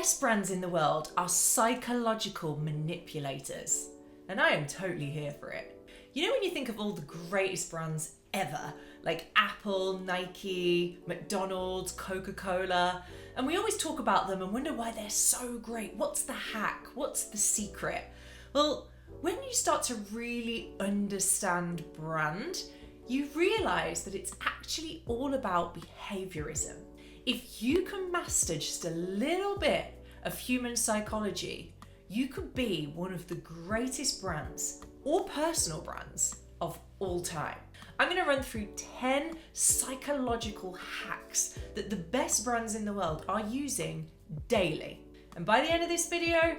best brands in the world are psychological manipulators, and I am totally here for it. You know, when you think of all the greatest brands ever, like Apple, Nike, McDonald's, Coca-Cola, and we always talk about them and wonder why they're so great. What's the hack? What's the secret? Well, when you start to really understand brand, you realize that it's actually all about behaviourism. If you can master just a little bit of human psychology, you could be one of the greatest brands or personal brands of all time. I'm going to run through 10 psychological hacks that the best brands in the world are using daily. And by the end of this video,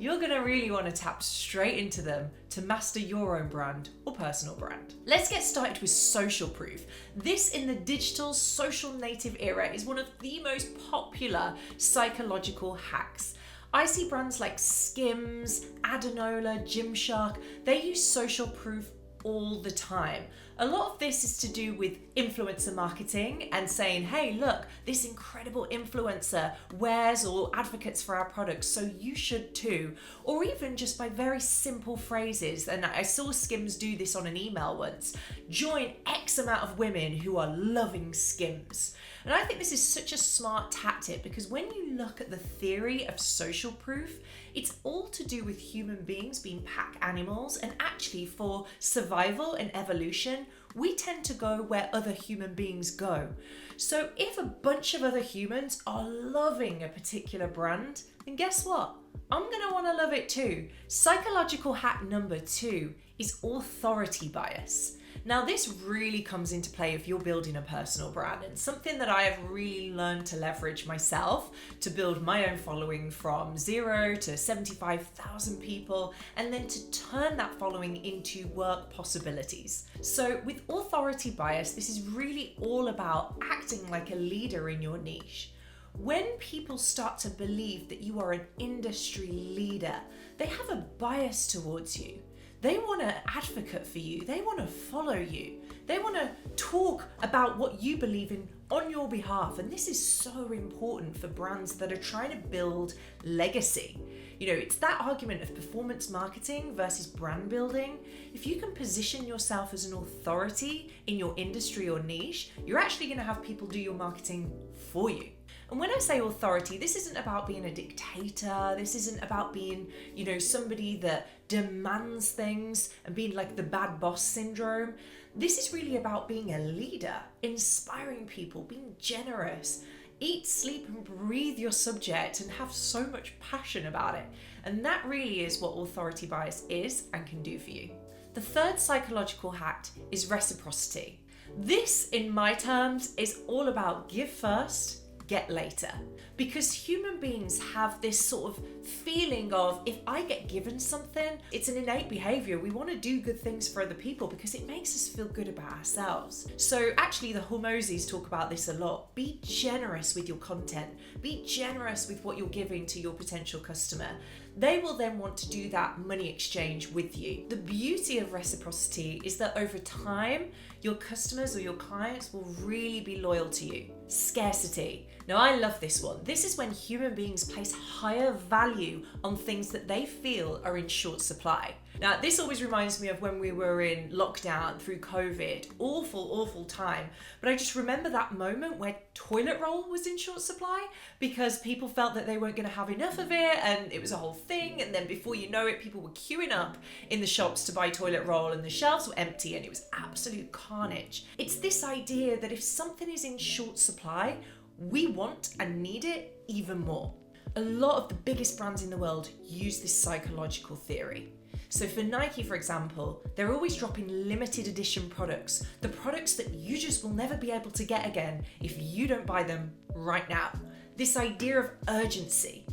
you're going to really want to tap straight into them to master your own brand or personal brand. Let's get started with social proof. This, in the digital social native era, is one of the most popular psychological hacks. I see brands like Skims, Adenola, Gymshark, they use social proof all the time. A lot of this is to do with influencer marketing and saying, hey, look, this incredible influencer wears or advocates for our products, so you should too. Or even just by very simple phrases. And I saw Skims do this on an email once. Join X amount of women who are loving Skims. And I think this is such a smart tactic because when you look at the theory of social proof, it's all to do with human beings being pack animals, and actually for survival and evolution, we tend to go where other human beings go. So if a bunch of other humans are loving a particular brand, then guess what? I'm gonna wanna love it too. Psychological hack number 2 is authority bias. Now, this really comes into play if you're building a personal brand, and something that I have really learned to leverage myself to build my own following from 0 to 75,000 people, and then to turn that following into work possibilities. So with authority bias, this is really all about acting like a leader in your niche. When people start to believe that you are an industry leader, they have a bias towards you. They want to advocate for you. They want to follow you. They want to talk about what you believe in on your behalf. And this is so important for brands that are trying to build legacy. You know, it's that argument of performance marketing versus brand building. If you can position yourself as an authority in your industry or niche, you're actually going to have people do your marketing for you. And when I say authority, this isn't about being a dictator. This isn't about being, somebody that demands things and being like the bad boss syndrome. This is really about being a leader, inspiring people, being generous. Eat, sleep, and breathe your subject and have so much passion about it. And that really is what authority bias is and can do for you. The third psychological hack is reciprocity. This, in my terms, is all about give first, get later. Because human beings have this sort of feeling of, if I get given something, it's an innate behavior. We want to do good things for other people because it makes us feel good about ourselves. So actually the Hormozis talk about this a lot. Be generous with your content. Be generous with what you're giving to your potential customer. They will then want to do that money exchange with you. The beauty of reciprocity is that over time, your customers or your clients will really be loyal to you. Scarcity. Now, I love this one. This is when human beings place higher value on things that they feel are in short supply. Now, this always reminds me of when we were in lockdown through COVID. Awful time. But I just remember that moment where toilet roll was in short supply because people felt that they weren't going to have enough of it, and it was a whole thing. And then before you know it, people were queuing up in the shops to buy toilet roll and the shelves were empty and it was absolute carnage. It's this idea that if something is in short supply, we want and need it even more. A lot of the biggest brands in the world use this psychological theory. So for Nike, for example, they're always dropping limited edition products, the products that you just will never be able to get again if you don't buy them right now. This idea of urgency,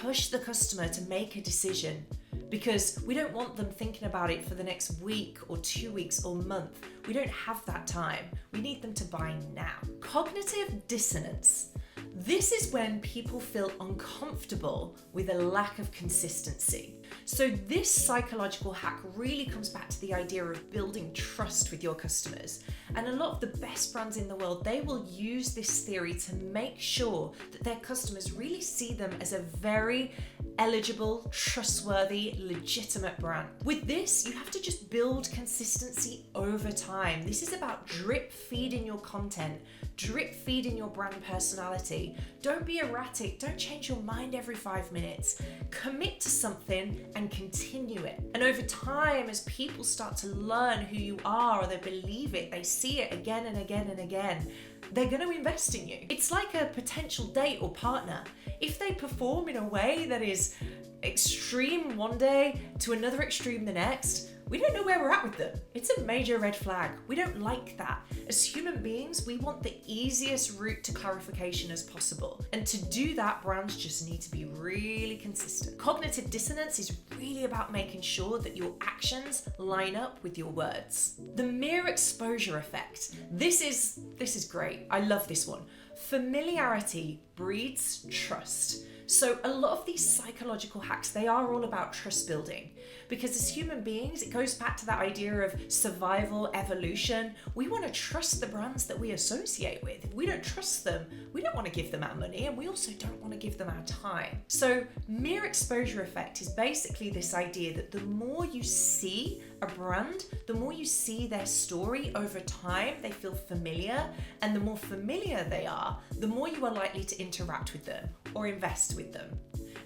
push the customer to make a decision, because we don't want them thinking about it for the next week or 2 weeks or month. We don't have that time. We need them to buy now. Cognitive dissonance. This is when people feel uncomfortable with a lack of consistency. So this psychological hack really comes back to the idea of building trust with your customers. And a lot of the best brands in the world, they will use this theory to make sure that their customers really see them as a very eligible, trustworthy, legitimate brand. With this, you have to just build consistency over time. This is about drip feeding your content, drip feeding your brand personality. Don't be erratic. Don't change your mind every 5 minutes. Commit to something and continue it. And over time, as people start to learn who you are, or they believe it, they see it again and again and again, they're going to invest in you. It's like a potential date or partner. If they perform in a way that is extreme one day to another extreme the next, we don't know where we're at with them. It's a major red flag. We don't like that. As human beings, we want the easiest route to clarification as possible. And to do that, brands just need to be really consistent. Cognitive dissonance is really about making sure that your actions line up with your words. The mere exposure effect. This is great. I love this one. Familiarity breeds trust. So a lot of these psychological hacks, they are all about trust building, because as human beings, it goes back to that idea of survival, evolution. We want to trust the brands that we associate with. If we don't trust them, we don't want to give them our money, and we also don't want to give them our time. So mere exposure effect is basically this idea that the more you see a brand, the more you see their story over time, they feel familiar, and the more familiar they are, the more you are likely to interact with them or invest with them.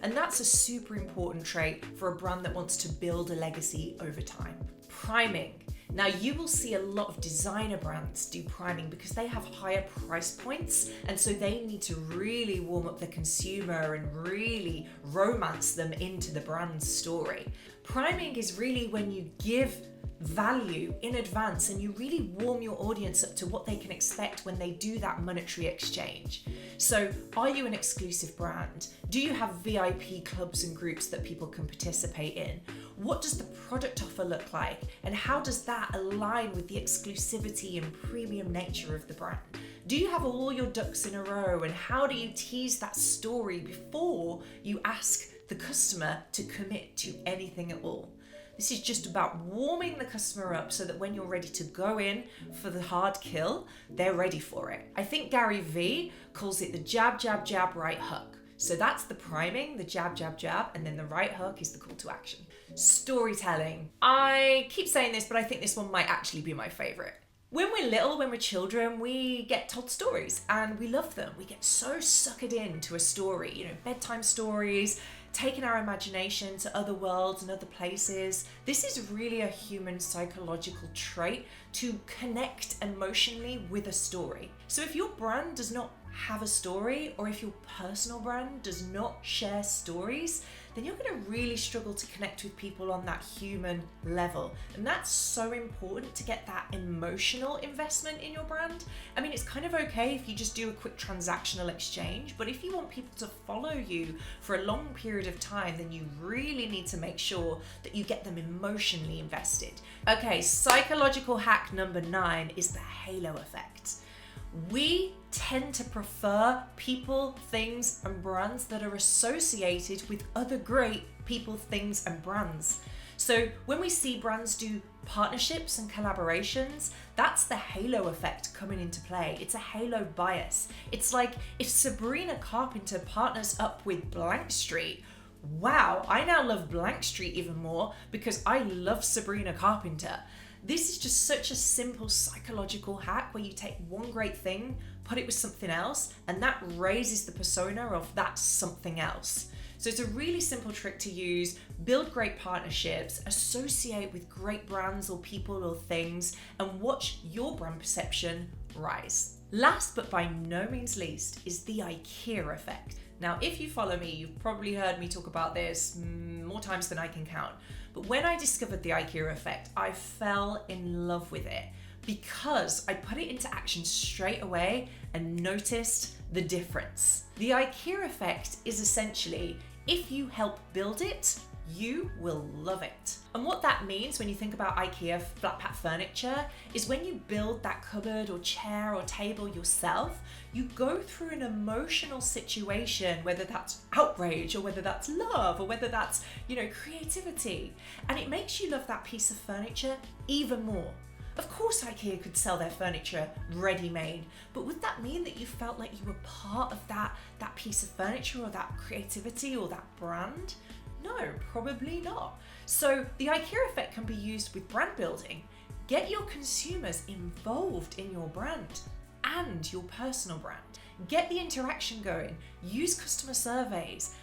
And that's a super important trait for a brand that wants to build a legacy over time. Priming. Now, you will see a lot of designer brands do priming because they have higher price points, and so they need to really warm up the consumer and really romance them into the brand's story. Priming is really when you give value in advance and you really warm your audience up to what they can expect when they do that monetary exchange. So, are you an exclusive brand? Do you have VIP clubs and groups that people can participate in? What does the product offer look like? And how does that align with the exclusivity and premium nature of the brand? Do you have all your ducks in a row? And how do you tease that story before you ask the customer to commit to anything at all? This is just about warming the customer up so that when you're ready to go in for the hard kill, they're ready for it. I think Gary Vee calls it the jab, jab, jab, right hook. So that's the priming, the jab, jab, jab, and then the right hook is the call to action. Storytelling. I keep saying this, but I think this one might actually be my favorite. When we're little, when we're children, we get told stories and we love them. We get so suckered into a story, bedtime stories, taking our imagination to other worlds and other places. This is really a human psychological trait to connect emotionally with a story. So if your brand does not have a story, or if your personal brand does not share stories, then you're going to really struggle to connect with people on that human level. And that's so important to get that emotional investment in your brand. I mean, it's kind of okay if you just do a quick transactional exchange, but if you want people to follow you for a long period of time, then you really need to make sure that you get them emotionally invested. Okay, psychological hack number 9 is the halo effect. We tend to prefer people, things, and brands that are associated with other great people, things, and brands. So when we see brands do partnerships and collaborations, that's the halo effect coming into play. It's a halo bias. It's like if Sabrina Carpenter partners up with Blank Street, wow, I now love Blank Street even more because I love Sabrina Carpenter. This is just such a simple psychological hack where you take one great thing, put it with something else, and that raises the persona of that something else. So it's a really simple trick to use. Build great partnerships, associate with great brands or people or things, and watch your brand perception rise. Last but by no means least is the Ikea effect. Now, if you follow me, you've probably heard me talk about this more times than I can count. But when I discovered the Ikea effect, I fell in love with it because I put it into action straight away and noticed the difference. The Ikea effect is essentially, if you help build it, You will love it. And what that means when you think about IKEA flat pack furniture is when you build that cupboard or chair or table yourself, you go through an emotional situation, whether that's outrage or whether that's love or whether that's, creativity. And it makes you love that piece of furniture even more. Of course, IKEA could sell their furniture ready-made, but would that mean that you felt like you were part of that piece of furniture or that creativity or that brand? No, probably not. So the IKEA effect can be used with brand building. Get your consumers involved in your brand and your personal brand. Get the interaction going. Use customer surveys.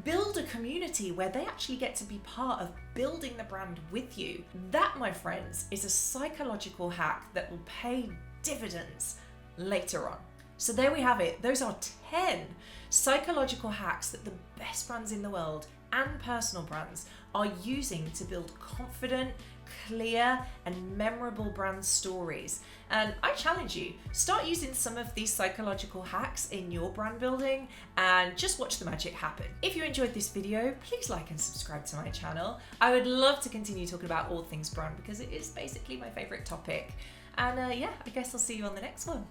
Build a community where they actually get to be part of building the brand with you. That, my friends, is a psychological hack that will pay dividends later on. So there we have it. Those are 10 psychological hacks that the best brands in the world and personal brands are using to build confident, clear, and memorable brand stories. And I challenge you, start using some of these psychological hacks in your brand building and just watch the magic happen. If you enjoyed this video, please like and subscribe to my channel. I would love to continue talking about all things brand because it is basically my favorite topic. And I guess I'll see you on the next one.